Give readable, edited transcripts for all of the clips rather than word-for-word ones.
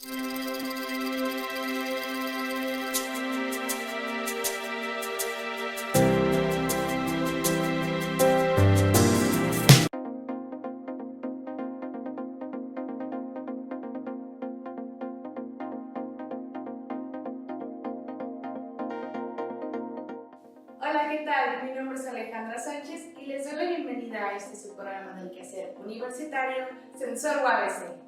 Hola, ¿qué tal? Mi nombre es Alejandra Sánchez y les doy la bienvenida a este su programa del quehacer universitario Sensor UABC.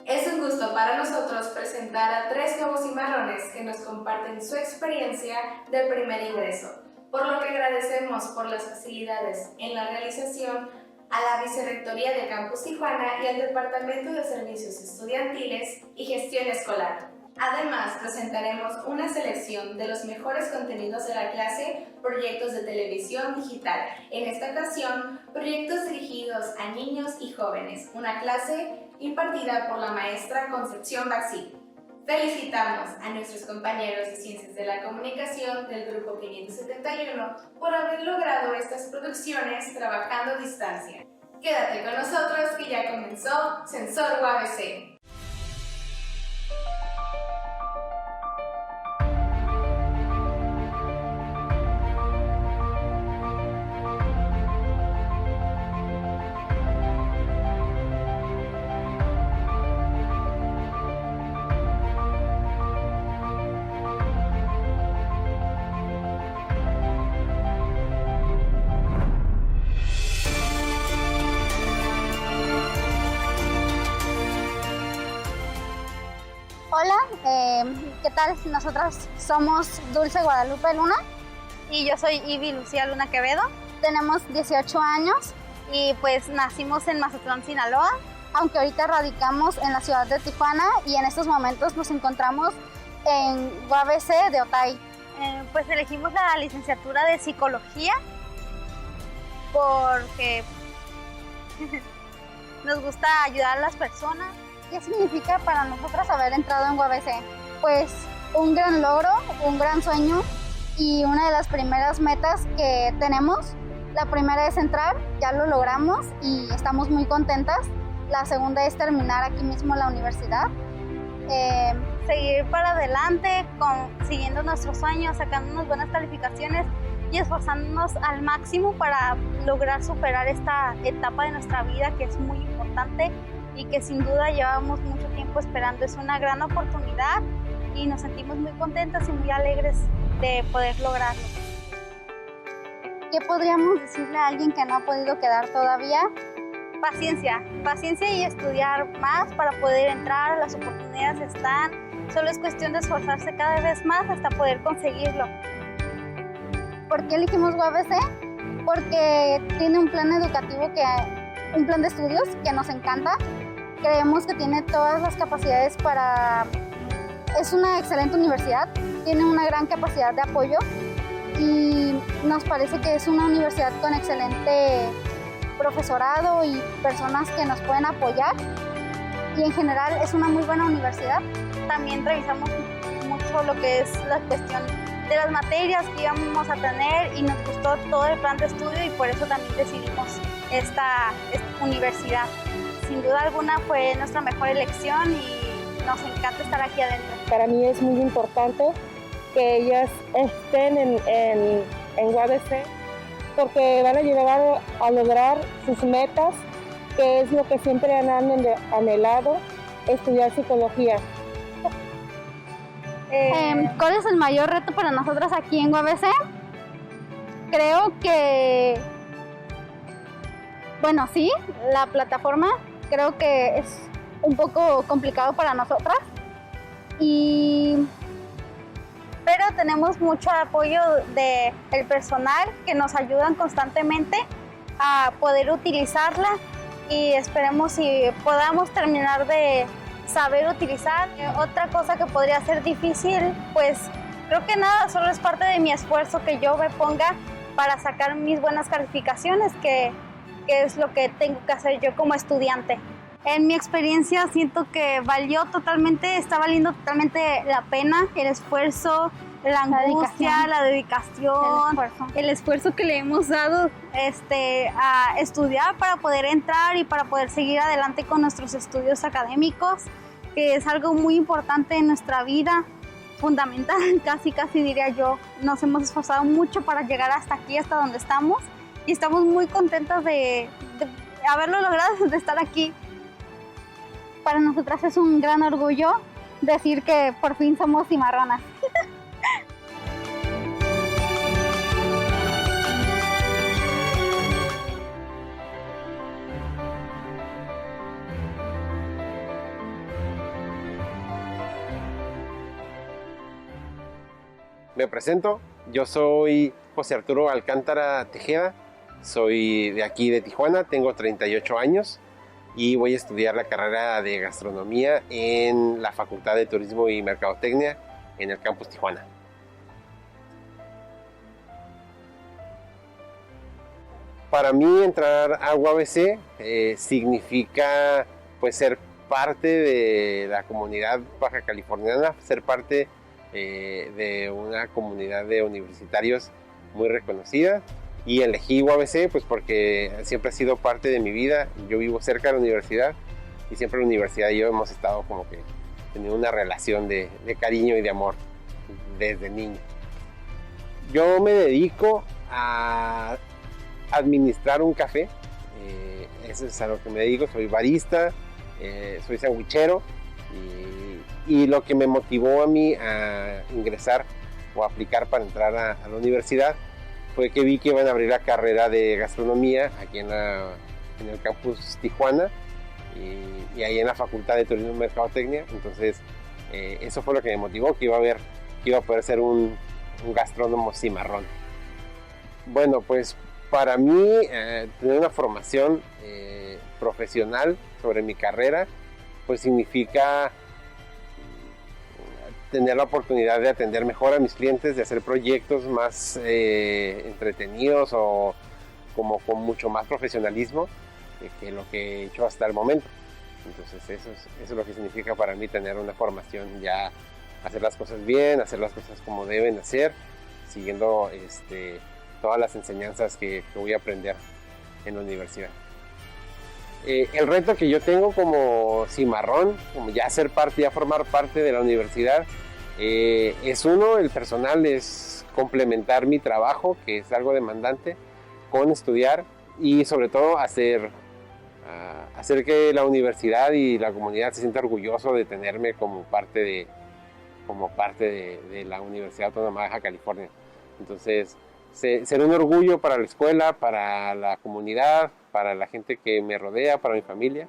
Es un gusto para nosotros presentar a 3 nuevos cimarrones que nos comparten su experiencia del primer ingreso, por lo que agradecemos por las facilidades en la realización a la Vicerrectoría de Campus Tijuana y al Departamento de Servicios Estudiantiles y Gestión Escolar. Además, presentaremos una selección de los mejores contenidos de la clase Proyectos de Televisión Digital. En esta ocasión, proyectos dirigidos a niños y jóvenes, una clase impartida por la maestra Concepción Baxi. Felicitamos a nuestros compañeros de Ciencias de la Comunicación del Grupo 571 por haber logrado estas producciones trabajando a distancia. Quédate con nosotros que ya comenzó Sensor UABC. Hola, ¿qué tal? Nosotras somos Dulce Guadalupe Luna y yo soy Ivy Lucía Luna Quevedo. Tenemos 18 años y pues nacimos en Mazatlán, Sinaloa, aunque ahorita radicamos en la ciudad de Tijuana y en estos momentos nos encontramos en UABC de Otay. Pues elegimos la licenciatura de Psicología porque nos gusta ayudar a las personas. ¿Qué significa para nosotras haber entrado en UABC? Pues un gran logro, un gran sueño y una de las primeras metas que tenemos. La primera es entrar, ya lo logramos y estamos muy contentas. La segunda es terminar aquí mismo la universidad. Seguir para adelante, siguiendo nuestros sueños, sacando unas buenas calificaciones y esforzándonos al máximo para lograr superar esta etapa de nuestra vida que es muy importante y que sin duda llevamos mucho tiempo esperando. Es una gran oportunidad y nos sentimos muy contentas y muy alegres de poder lograrlo. ¿Qué podríamos decirle a alguien que no ha podido quedar todavía? Paciencia y estudiar más para poder entrar. Las oportunidades están, solo es cuestión de esforzarse cada vez más hasta poder conseguirlo. ¿Por qué elegimos UABC? Porque tiene un plan educativo, un plan de estudios que nos encanta. Creemos que tiene todas las capacidades es una excelente universidad, tiene una gran capacidad de apoyo y nos parece que es una universidad con excelente profesorado y personas que nos pueden apoyar y en general es una muy buena universidad. También revisamos mucho lo que es la cuestión de las materias que íbamos a tener y nos gustó todo el plan de estudio y por eso también decidimos esta universidad. Sin duda alguna fue nuestra mejor elección y nos encanta estar aquí adentro. Para mí es muy importante que ellas estén en UABC porque van a llegar a lograr sus metas, que es lo que siempre han anhelado, estudiar psicología. ¿Cuál es el mayor reto para nosotras aquí en UABC? Creo que, sí, la plataforma creo que es un poco complicado para nosotras, pero tenemos mucho apoyo del personal que nos ayudan constantemente a poder utilizarla y esperemos si podamos terminar de saber utilizar. Otra cosa que podría ser difícil, pues creo que nada, solo es parte de mi esfuerzo que yo me ponga para sacar mis buenas calificaciones, que es lo que tengo que hacer yo como estudiante. En mi experiencia siento que está valiendo totalmente la pena el esfuerzo, la angustia, la dedicación, el esfuerzo que le hemos dado a estudiar para poder entrar y para poder seguir adelante con nuestros estudios académicos, que es algo muy importante en nuestra vida, fundamental, casi diría yo. Nos hemos esforzado mucho para llegar hasta aquí, hasta donde estamos, y estamos muy contentas de haberlo logrado, de estar aquí. Para nosotras es un gran orgullo decir que por fin somos cimarronas. Me presento, yo soy José Arturo Alcántara Tejeda, soy de aquí de Tijuana, tengo 38 años y voy a estudiar la carrera de gastronomía en la Facultad de Turismo y Mercadotecnia en el campus Tijuana. Para mí entrar a UABC significa pues ser parte de la comunidad baja californiana, ser parte de una comunidad de universitarios muy reconocida, y elegí UABC pues porque siempre ha sido parte de mi vida. Yo vivo cerca de la universidad y siempre la universidad y yo hemos estado como que teniendo una relación de cariño y de amor desde niño. Yo me dedico a administrar un café, eso es a lo que me dedico. Soy barista, soy sandwichero, y lo que me motivó a mí a ingresar o aplicar para entrar a la universidad fue que vi que iban a abrir la carrera de gastronomía aquí en el campus Tijuana y ahí en la Facultad de Turismo y Mercadotecnia. Entonces eso fue lo que me motivó, que iba a poder ser un gastrónomo cimarrón. Bueno, pues para mí tener una formación profesional sobre mi carrera pues significa tener la oportunidad de atender mejor a mis clientes, de hacer proyectos más entretenidos o como con mucho más profesionalismo que lo que he hecho hasta el momento. Entonces eso es lo que significa para mí tener una formación, ya hacer las cosas bien, hacer las cosas como deben hacer, siguiendo todas las enseñanzas que voy a aprender en la universidad. El reto que yo tengo como cimarrón, como ya formar parte de la universidad, es el personal, es complementar mi trabajo, que es algo demandante, con estudiar y sobre todo hacer que la universidad y la comunidad se sienta orgulloso de tenerme como parte de la Universidad Autónoma de Baja California. Entonces, ser un orgullo para la escuela, para la comunidad, para la gente que me rodea, para mi familia.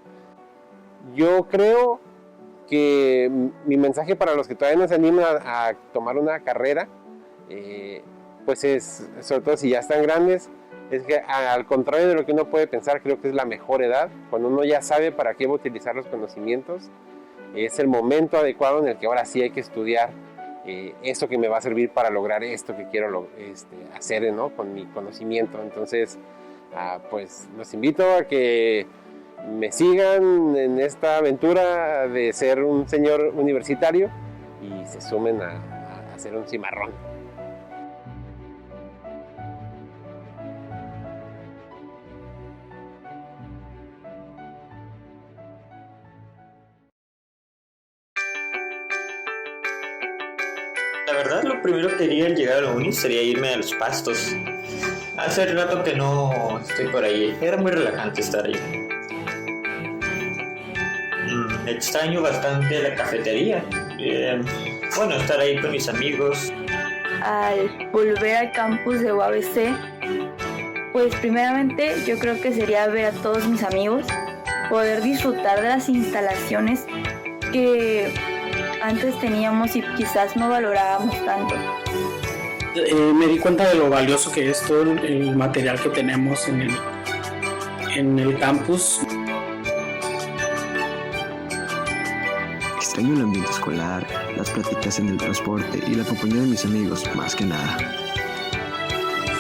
Yo creo que mi mensaje para los que todavía no se animan a tomar una carrera, pues es, sobre todo si ya están grandes, es que al contrario de lo que uno puede pensar, creo que es la mejor edad. Cuando uno ya sabe para qué va a utilizar los conocimientos, es el momento adecuado en el que ahora sí hay que estudiar esto que me va a servir para lograr esto que quiero hacer, ¿no? Con mi conocimiento. Entonces, pues los invito a que me sigan en esta aventura de ser un señor universitario y se sumen a ser un cimarrón. La verdad, lo primero que haría al llegar a la uni sería irme a los pastos. Hace rato que no estoy por ahí. Era muy relajante estar ahí. Extraño bastante la cafetería. Bueno, estar ahí con mis amigos. Al volver al campus de UABC, pues primeramente yo creo que sería ver a todos mis amigos, poder disfrutar de las instalaciones que antes teníamos y quizás no valorábamos tanto. Me di cuenta de lo valioso que es todo el material que tenemos en el campus. Extraño el ambiente escolar, las pláticas en el transporte y la compañía de mis amigos, más que nada.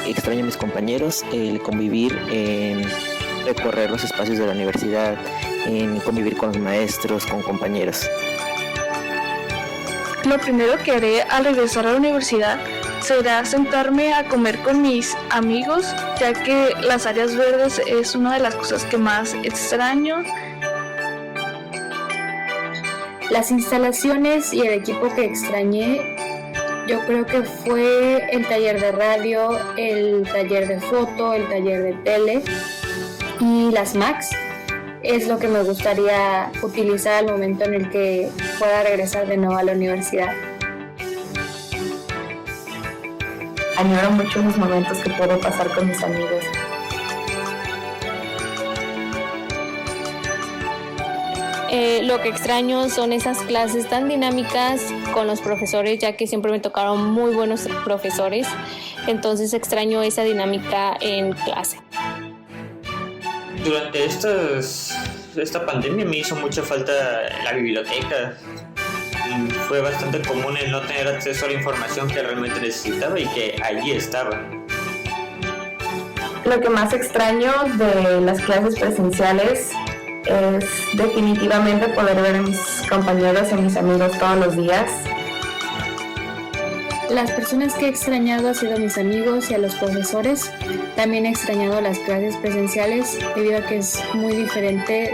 Extraño a mis compañeros, el convivir, recorrer los espacios de la universidad, en convivir con los maestros, con compañeros. Lo primero que haré al regresar a la universidad será sentarme a comer con mis amigos, ya que las áreas verdes es una de las cosas que más extraño. Las instalaciones y el equipo que extrañé, yo creo que fue el taller de radio, el taller de foto, el taller de tele y las Macs. Es lo que me gustaría utilizar al momento en el que pueda regresar de nuevo a la universidad. Añoro mucho los momentos que puedo pasar con mis amigos. Lo que extraño son esas clases tan dinámicas con los profesores, ya que siempre me tocaron muy buenos profesores, entonces extraño esa dinámica en clase. Durante esta pandemia me hizo mucha falta la biblioteca. Fue bastante común el no tener acceso a la información que realmente necesitaba y que allí estaba. Lo que más extraño de las clases presenciales es definitivamente poder ver a mis compañeros y a mis amigos todos los días. Las personas que he extrañado han sido mis amigos y a los profesores. También he extrañado las clases presenciales debido a que es muy diferente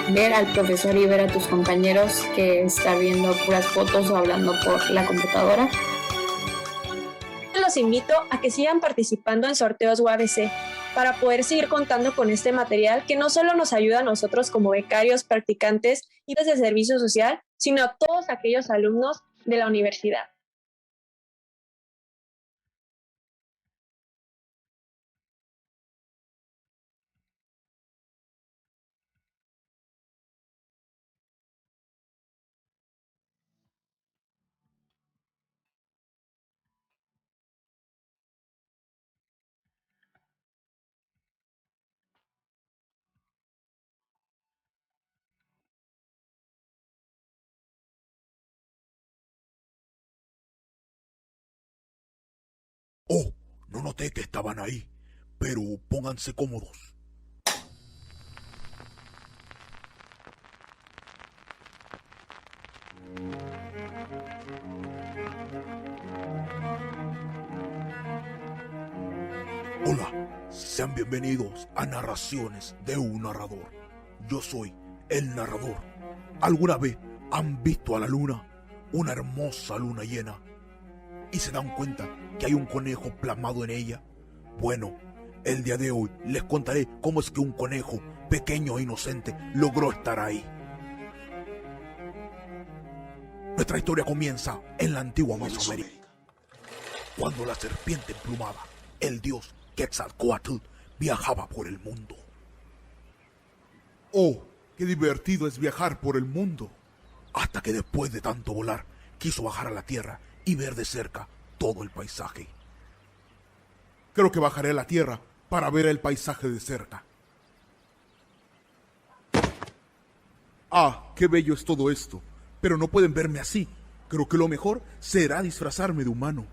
ver al profesor y ver a tus compañeros que estar viendo puras fotos o hablando por la computadora. Los invito a que sigan participando en sorteos UABC para poder seguir contando con este material que no solo nos ayuda a nosotros como becarios, practicantes y desde servicio social, sino a todos aquellos alumnos de la universidad. Oh, no noté que estaban ahí, pero pónganse cómodos. Hola, sean bienvenidos a Narraciones de un Narrador. Yo soy el narrador. ¿Alguna vez han visto a la luna? Una hermosa luna llena. ¿Y se dan cuenta que hay un conejo plasmado en ella? Bueno, el día de hoy les contaré cómo es que un conejo pequeño e inocente logró estar ahí. Nuestra historia comienza en la antigua Mesoamérica, cuando la serpiente emplumada, el dios Quetzalcóatl, viajaba por el mundo. Oh, qué divertido es viajar por el mundo. Hasta que después de tanto volar, quiso bajar a la tierra y ver de cerca todo el paisaje. Creo que bajaré a la tierra para ver el paisaje de cerca. Ah, qué bello es todo esto, pero no pueden verme así. Creo que lo mejor será disfrazarme de humano.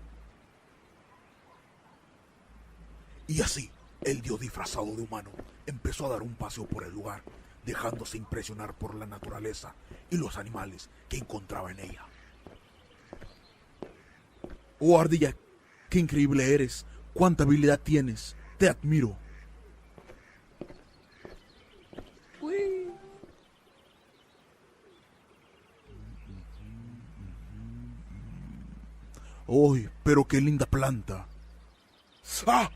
Y así, el dios disfrazado de humano empezó a dar un paseo por el lugar, dejándose impresionar por la naturaleza y los animales que encontraba en ella. Oh, ardilla, qué increíble eres, cuánta habilidad tienes, te admiro. ¡Uy, pero qué linda planta! ¡Sa!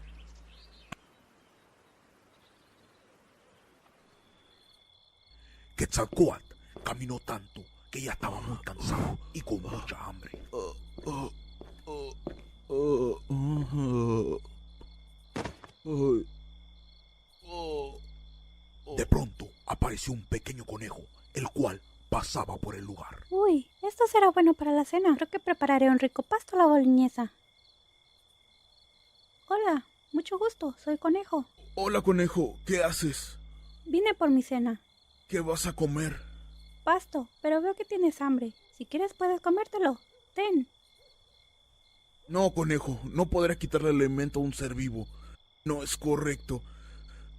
Quetzalcóatl caminó tanto que ya estaba muy cansado y con mucha hambre. De pronto apareció un pequeño conejo, el cual pasaba por el lugar. Uy, esto será bueno para la cena. Creo que prepararé un rico pasto a la boloñesa. Hola, mucho gusto, soy Conejo. Hola, conejo, ¿qué haces? Vine por mi cena. ¿Qué vas a comer? Pasto, pero veo que tienes hambre. Si quieres puedes comértelo. Ten. No, conejo, no podré quitarle alimento a un ser vivo. No es correcto.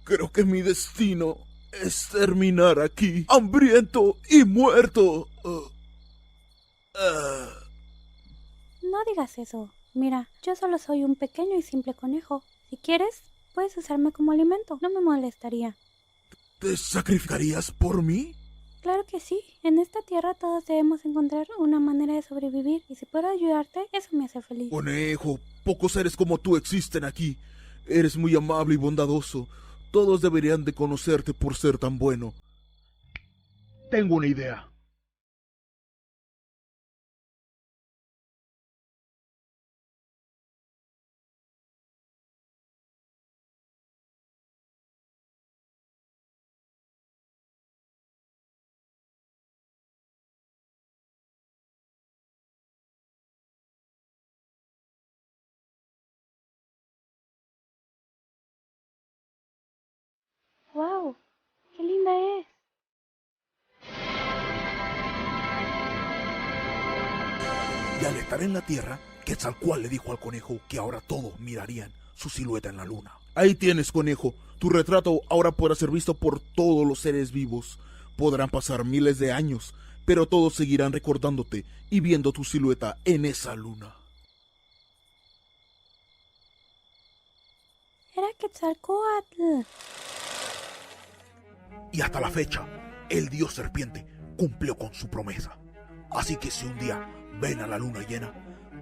Creo que mi destino es terminar aquí, hambriento y muerto. No digas eso. Mira, yo solo soy un pequeño y simple conejo. Si quieres, puedes usarme como alimento. No me molestaría. ¿Te sacrificarías por mí? Claro que sí. En esta tierra todos debemos encontrar una manera de sobrevivir y si puedo ayudarte, eso me hace feliz. Conejo, pocos seres como tú existen aquí. Eres muy amable y bondadoso. Todos deberían de conocerte por ser tan bueno. Tengo una idea. ¡Wow! ¡Qué linda es! Y al estar en la tierra, Quetzalcóatl le dijo al conejo que ahora todos mirarían su silueta en la luna. Ahí tienes, conejo. Tu retrato ahora podrá ser visto por todos los seres vivos. Podrán pasar miles de años, pero todos seguirán recordándote y viendo tu silueta en esa luna. Era Quetzalcóatl. Y hasta la fecha, el dios serpiente cumplió con su promesa. Así que si un día ven a la luna llena,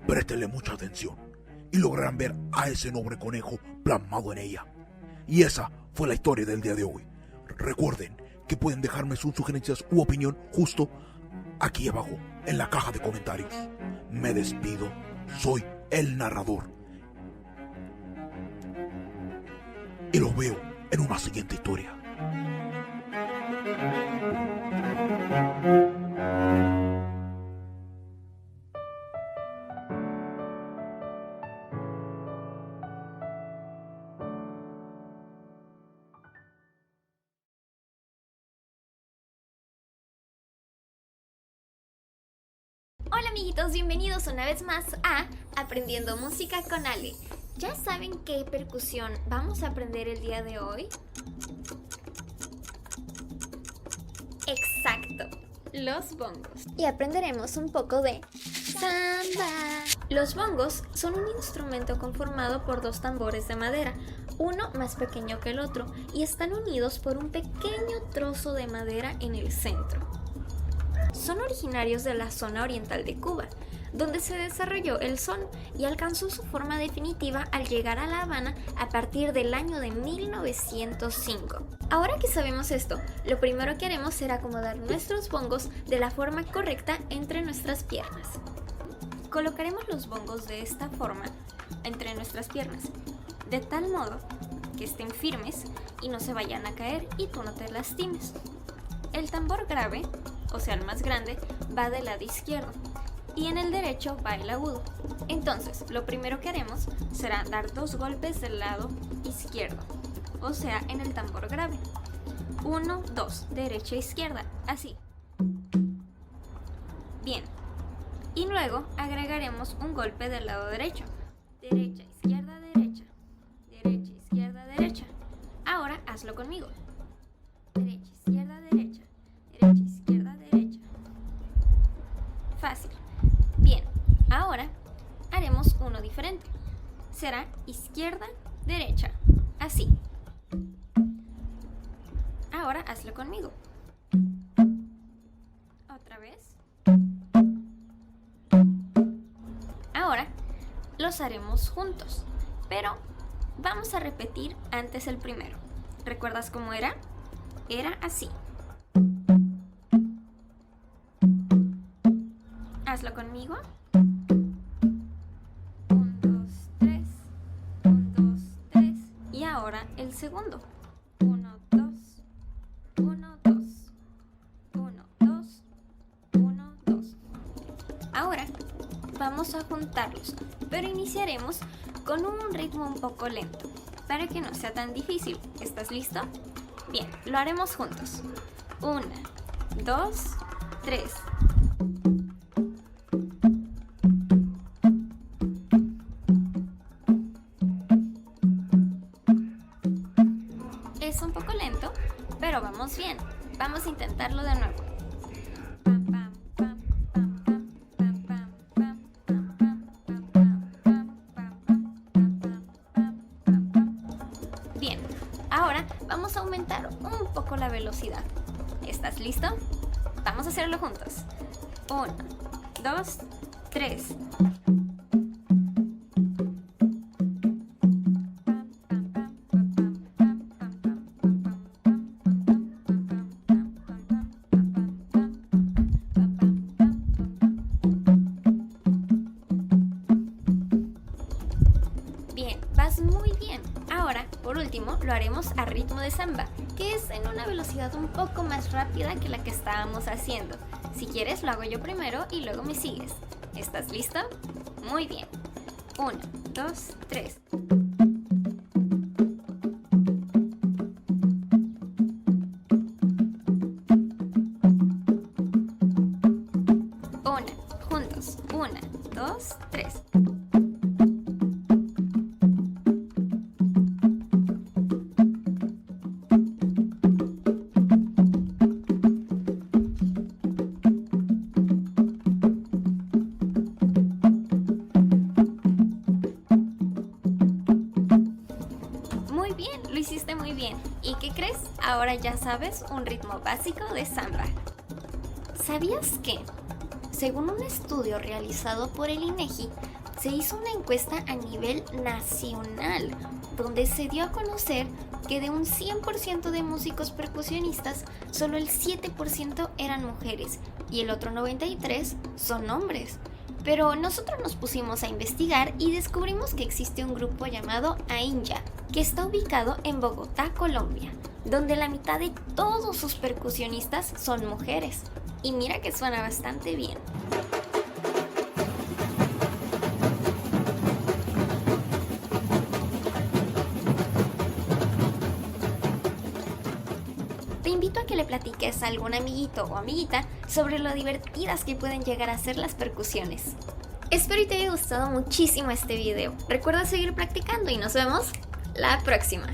préstenle mucha atención y lograrán ver a ese noble conejo plasmado en ella. Y esa fue la historia del día de hoy. Recuerden que pueden dejarme sus sugerencias u opinión justo aquí abajo en la caja de comentarios. Me despido, soy el narrador. Y los veo en una siguiente historia. Hola amiguitos, bienvenidos una vez más a Aprendiendo Música con Ale. ¿Ya saben qué percusión vamos a aprender el día de hoy? Exacto, los bongos. Y aprenderemos un poco de samba. Los bongos son un instrumento conformado por dos tambores de madera, uno más pequeño que el otro, y están unidos por un pequeño trozo de madera en el centro. Son originarios de la zona oriental de Cuba, donde se desarrolló el son y alcanzó su forma definitiva al llegar a La Habana a partir del año de 1905. Ahora que sabemos esto, lo primero que haremos será acomodar nuestros bongos de la forma correcta entre nuestras piernas. Colocaremos los bongos de esta forma entre nuestras piernas, de tal modo que estén firmes y no se vayan a caer y tú no te lastimes. El tambor grave, o sea el más grande, va del lado izquierdo y en el derecho va el agudo. Entonces, lo primero que haremos será dar 2 golpes del lado izquierdo, o sea en el tambor grave. 1, 2, derecha, izquierda, así. Bien. Y luego agregaremos un golpe del lado derecho. Derecha, izquierda, derecha. Derecha, izquierda, derecha. Ahora hazlo conmigo. Derecha, izquierda, derecha. Derecha, izquierda, derecha. Fácil. Bien, ahora haremos uno diferente. Será izquierda, derecha. Así. Ahora hazlo conmigo. Otra vez. Ahora los haremos juntos, pero vamos a repetir antes el primero. ¿Recuerdas cómo era? Era así. Hazlo conmigo. 1, 2, 3. 1, 2, 3. Y ahora el segundo. 1, 2. 1, 2. 1, 2. 1, 2. Ahora vamos a juntarlos, pero iniciaremos con un ritmo un poco lento, para que no sea tan difícil. ¿Estás listo? Bien, lo haremos juntos. 1, 2, 3. Es un poco lento, pero vamos bien. Vamos a intentarlo de nuevo. Bien, ahora vamos a aumentar un poco la velocidad. ¿Estás listo? Vamos a hacerlo juntos. 1, 2, 3. Bien, vas muy bien. Ahora, por último, lo haremos a ritmo de samba, que es en una velocidad un poco más rápida que la que estábamos haciendo. Si quieres, lo hago yo primero y luego me sigues. ¿Estás listo? Muy bien. 1, 2, 3. 1, juntos. 1, 2, 3. Muy bien, lo hiciste muy bien. ¿Y qué crees? Ahora ya sabes un ritmo básico de samba. ¿Sabías que, según un estudio realizado por el INEGI, se hizo una encuesta a nivel nacional, donde se dio a conocer que de un 100% de músicos percusionistas, solo el 7% eran mujeres y el otro 93% son hombres? Pero nosotros nos pusimos a investigar y descubrimos que existe un grupo llamado AINYA, que está ubicado en Bogotá, Colombia, donde la mitad de todos sus percusionistas son mujeres. Y mira que suena bastante bien. Te invito a que le platiques a algún amiguito o amiguita sobre lo divertidas que pueden llegar a ser las percusiones. Espero y te haya gustado muchísimo este video. Recuerda seguir practicando y nos vemos la próxima.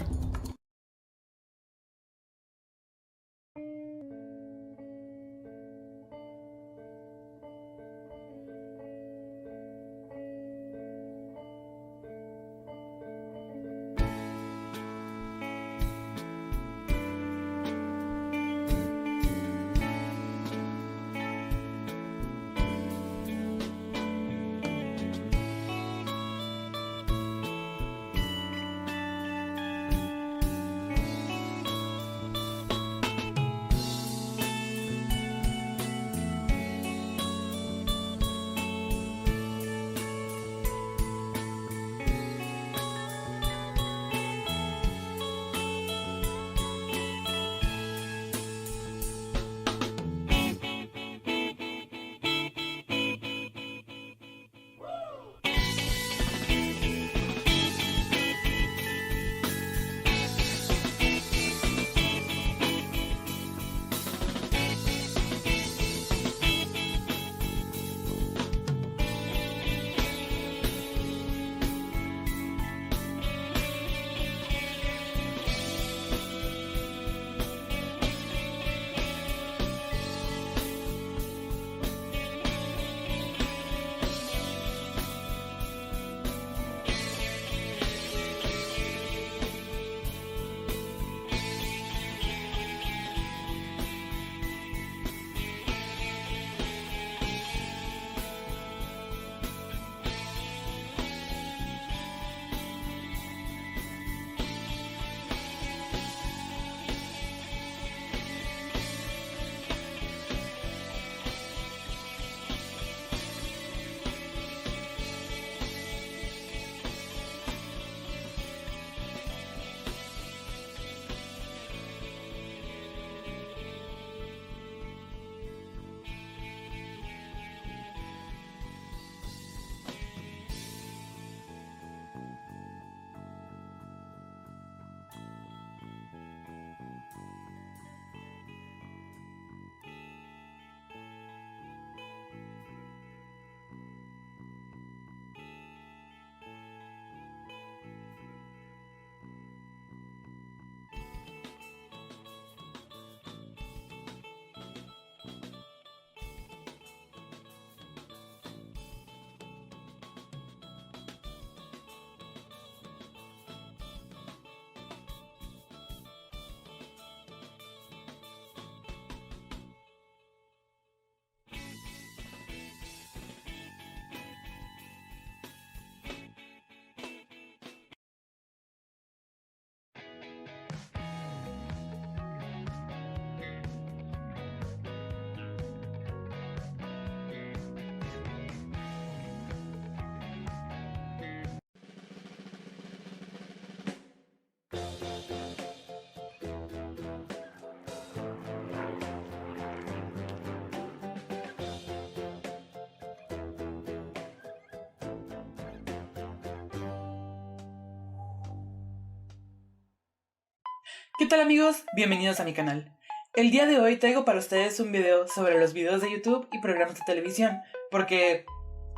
¿Qué tal amigos? Bienvenidos a mi canal. El día de hoy traigo para ustedes un video sobre los videos de YouTube y programas de televisión, porque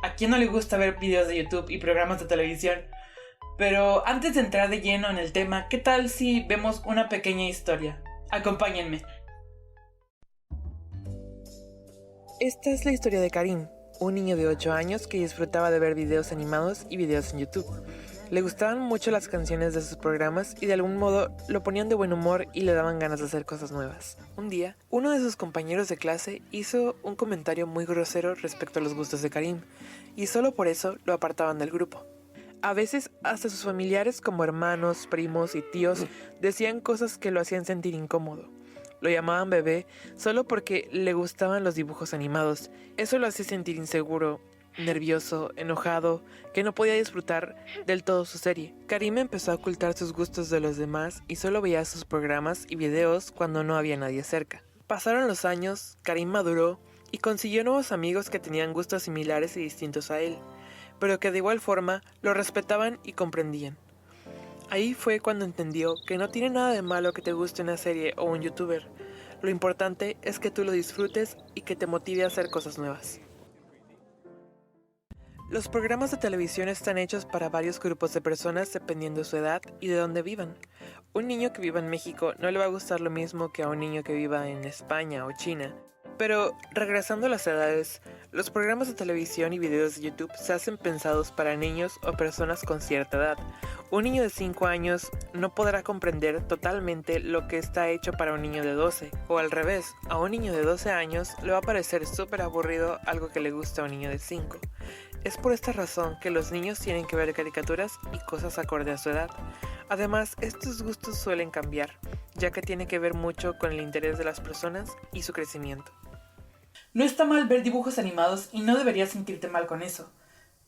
¿a quién no le gusta ver videos de YouTube y programas de televisión? Pero antes de entrar de lleno en el tema, ¿qué tal si vemos una pequeña historia? Acompáñenme. Esta es la historia de Karim, un niño de 8 años que disfrutaba de ver videos animados y videos en YouTube. Le gustaban mucho las canciones de sus programas y de algún modo lo ponían de buen humor y le daban ganas de hacer cosas nuevas. Un día, uno de sus compañeros de clase hizo un comentario muy grosero respecto a los gustos de Karim, y solo por eso lo apartaban del grupo. A veces hasta sus familiares como hermanos, primos y tíos decían cosas que lo hacían sentir incómodo. Lo llamaban bebé solo porque le gustaban los dibujos animados. Eso lo hacía sentir inseguro, nervioso, enojado, que no podía disfrutar del todo su serie. Karim empezó a ocultar sus gustos de los demás y solo veía sus programas y videos cuando no había nadie cerca. Pasaron los años, Karim maduró y consiguió nuevos amigos que tenían gustos similares y distintos a él, pero que de igual forma lo respetaban y comprendían. Ahí fue cuando entendió que no tiene nada de malo que te guste una serie o un youtuber. Lo importante es que tú lo disfrutes y que te motive a hacer cosas nuevas. Los programas de televisión están hechos para varios grupos de personas dependiendo de su edad y de dónde vivan. Un niño que viva en México no le va a gustar lo mismo que a un niño que viva en España o China. Pero, regresando a las edades, los programas de televisión y videos de YouTube se hacen pensados para niños o personas con cierta edad. Un niño de 5 años no podrá comprender totalmente lo que está hecho para un niño de 12, o al revés, a un niño de 12 años le va a parecer súper aburrido algo que le gusta a un niño de 5. Es por esta razón que los niños tienen que ver caricaturas y cosas acorde a su edad. Además, estos gustos suelen cambiar, ya que tiene que ver mucho con el interés de las personas y su crecimiento. No está mal ver dibujos animados y no deberías sentirte mal con eso.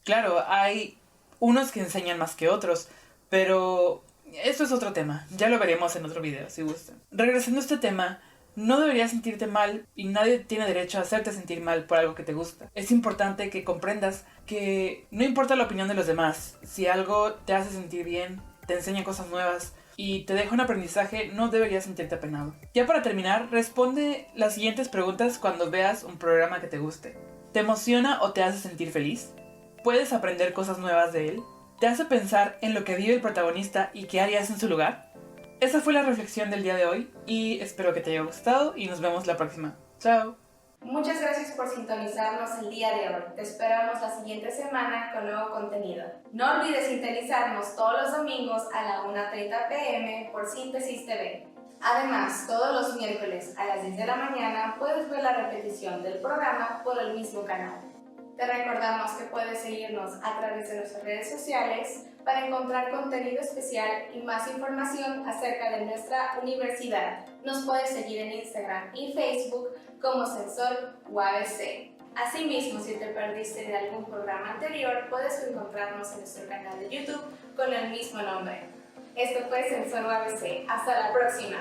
Claro, hay unos que enseñan más que otros, pero eso es otro tema. Ya lo veremos en otro video, si gustan. Regresando a este tema, no deberías sentirte mal y nadie tiene derecho a hacerte sentir mal por algo que te gusta. Es importante que comprendas que no importa la opinión de los demás. Si algo te hace sentir bien, te enseña cosas nuevas y te deja un aprendizaje, no deberías sentirte apenado. Ya para terminar, responde las siguientes preguntas cuando veas un programa que te guste. ¿Te emociona o te hace sentir feliz? ¿Puedes aprender cosas nuevas de él? ¿Te hace pensar en lo que vive el protagonista y qué harías en su lugar? Esa fue la reflexión del día de hoy y espero que te haya gustado y nos vemos la próxima. ¡Chao! Muchas gracias por sintonizarnos el día de hoy. Te esperamos la siguiente semana con nuevo contenido. No olvides sintonizarnos todos los domingos a la 1:30 p.m. por Síntesis TV. Además, todos los miércoles a las 10 de la mañana puedes ver la repetición del programa por el mismo canal. Te recordamos que puedes seguirnos a través de nuestras redes sociales para encontrar contenido especial y más información acerca de nuestra universidad. Nos puedes seguir en Instagram y Facebook como Sensor UABC. Asimismo, si te perdiste de algún programa anterior, puedes encontrarnos en nuestro canal de YouTube con el mismo nombre. Esto fue Sensor UABC. Hasta la próxima.